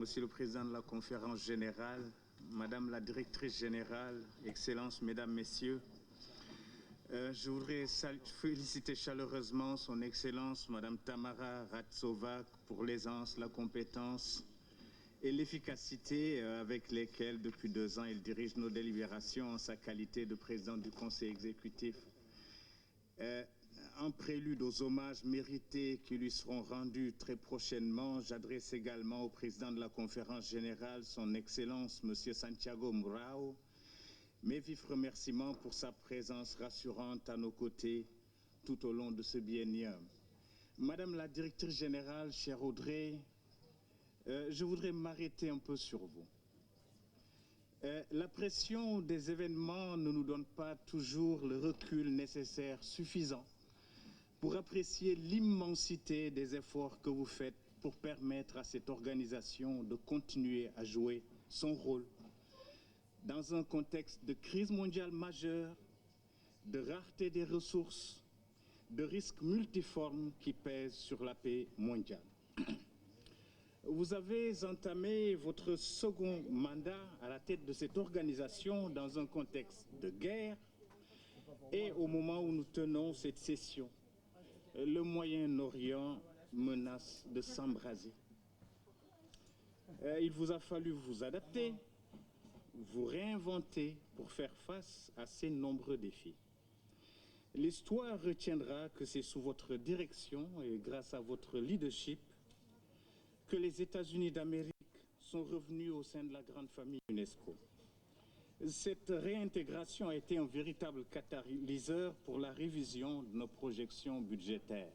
Monsieur le Président de la Conférence Générale, Madame la Directrice Générale, Excellences, Mesdames, Messieurs, je voudrais féliciter chaleureusement Son Excellence Madame Tamara Ratsova pour l'aisance, la compétence et l'efficacité avec lesquelles, depuis 2 ans, il dirige nos délibérations en sa qualité de Président du Conseil exécutif. En prélude aux hommages mérités qui lui seront rendus très prochainement, j'adresse également au Président de la Conférence Générale, Son Excellence M. Santiago Mourao, mes vifs remerciements pour sa présence rassurante à nos côtés tout au long de ce biennium. Madame la Directrice Générale, chère Audrey, je voudrais m'arrêter un peu sur vous. La pression des événements ne nous donne pas toujours le recul nécessaire, suffisant, pour apprécier l'immensité des efforts que vous faites pour permettre à cette organisation de continuer à jouer son rôle dans un contexte de crise mondiale majeure, de rareté des ressources, de risques multiformes qui pèsent sur la paix mondiale. Vous avez entamé votre second mandat à la tête de cette organisation dans un contexte de guerre et au moment où nous tenons cette session, le Moyen-Orient menace de s'embraser. Il vous a fallu vous adapter, vous réinventer pour faire face à ces nombreux défis. L'histoire retiendra que c'est sous votre direction et grâce à votre leadership que les États-Unis d'Amérique sont revenus au sein de la grande famille UNESCO. Cette réintégration a été un véritable catalyseur pour la révision de nos projections budgétaires.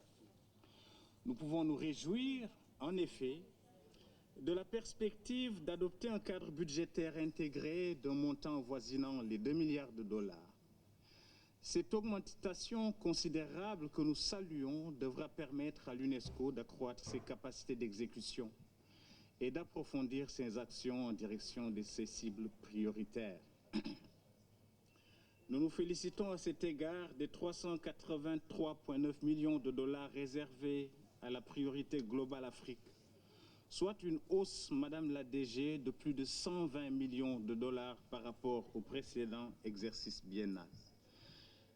Nous pouvons nous réjouir, en effet, de la perspective d'adopter un cadre budgétaire intégré d'un montant avoisinant les 2 milliards de dollars. Cette augmentation considérable que nous saluons devra permettre à l'UNESCO d'accroître ses capacités d'exécution et d'approfondir ses actions en direction de ses cibles prioritaires. Nous nous félicitons à cet égard des 383,9 millions de dollars réservés à la priorité globale Afrique, soit une hausse, Madame la DG, de plus de 120 millions de dollars par rapport au précédent exercice biennal.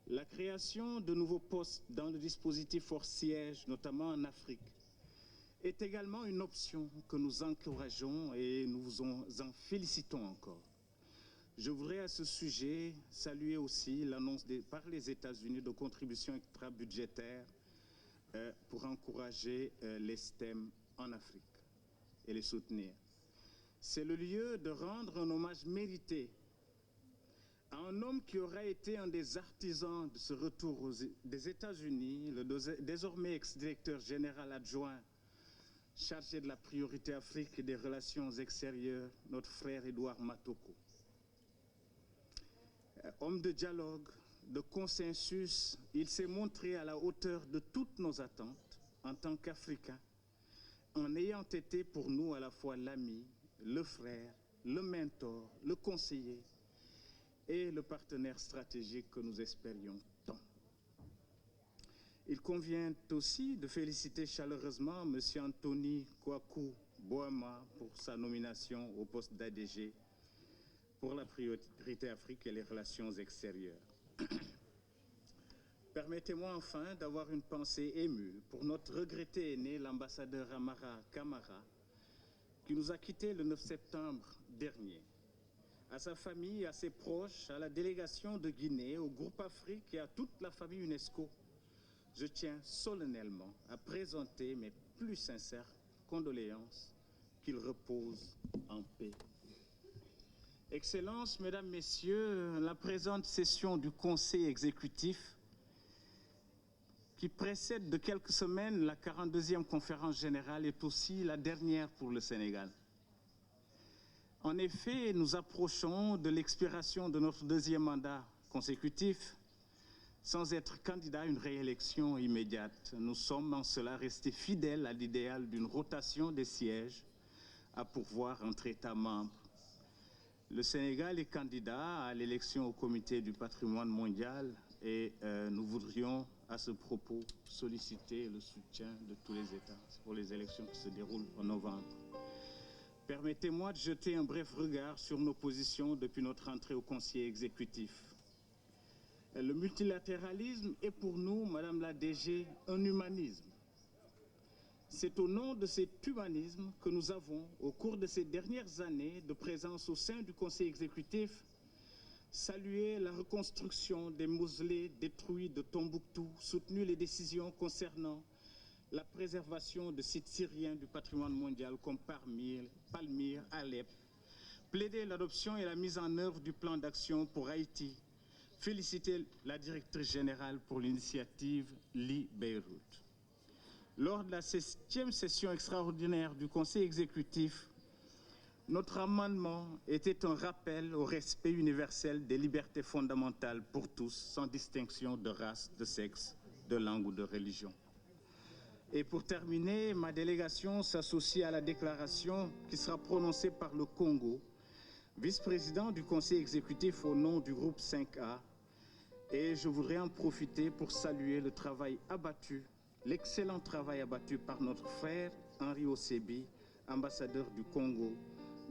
La création de nouveaux postes dans le dispositif hors siège, notamment en Afrique, est également une option que nous encourageons et nous vous en félicitons encore. Je voudrais à ce sujet saluer aussi l'annonce par les États-Unis de contributions extra-budgétaires pour encourager les STEM en Afrique et les soutenir. C'est le lieu de rendre un hommage mérité à un homme qui aura été un des artisans de ce retour des États-Unis, le désormais ex-directeur général adjoint chargé de la priorité Afrique et des relations extérieures, notre frère Édouard Matoko. Homme de dialogue, de consensus, il s'est montré à la hauteur de toutes nos attentes en tant qu'Africain, en ayant été pour nous à la fois l'ami, le frère, le mentor, le conseiller et le partenaire stratégique que nous espérions tant. Il convient aussi de féliciter chaleureusement M. Anthony Kouakou Boama pour sa nomination au poste d'ADG pour la priorité Afrique et les relations extérieures. Permettez-moi enfin d'avoir une pensée émue pour notre regretté aîné, l'ambassadeur Amara Camara, qui nous a quittés le 9 septembre dernier. À sa famille, à ses proches, à la délégation de Guinée, au groupe Afrique et à toute la famille UNESCO, je tiens solennellement à présenter mes plus sincères condoléances, qu'il repose en paix. Excellences, Mesdames, Messieurs, la présente session du Conseil exécutif qui précède de quelques semaines la 42e conférence générale est aussi la dernière pour le Sénégal. En effet, nous approchons de l'expiration de notre 2e mandat consécutif sans être candidat à une réélection immédiate. Nous sommes en cela restés fidèles à l'idéal d'une rotation des sièges à pourvoir entre États membres. Le Sénégal est candidat à l'élection au comité du patrimoine mondial et nous voudrions à ce propos solliciter le soutien de tous les États pour les élections qui se déroulent en novembre. Permettez-moi de jeter un bref regard sur nos positions depuis notre entrée au Conseil exécutif. Le multilatéralisme est pour nous, Madame la DG, un humanisme. C'est au nom de cet humanisme que nous avons, au cours de ces dernières années de présence au sein du Conseil exécutif, salué la reconstruction des mausolées détruits de Tombouctou, soutenu les décisions concernant la préservation de sites syriens du patrimoine mondial comme Palmyre, Alep, plaidé l'adoption et la mise en œuvre du plan d'action pour Haïti, féliciter la directrice générale pour l'initiative Lee-Beyrouth. Lors de la 7e session extraordinaire du Conseil exécutif, notre amendement était un rappel au respect universel des libertés fondamentales pour tous, sans distinction de race, de sexe, de langue ou de religion. Et pour terminer, ma délégation s'associe à la déclaration qui sera prononcée par le Congo, vice-président du Conseil exécutif au nom du groupe 5A. Et je voudrais en profiter pour saluer le travail abattu, l'excellent travail abattu par notre frère Henri Osebi, ambassadeur du Congo,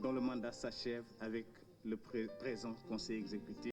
dont le mandat s'achève avec le présent Conseil exécutif.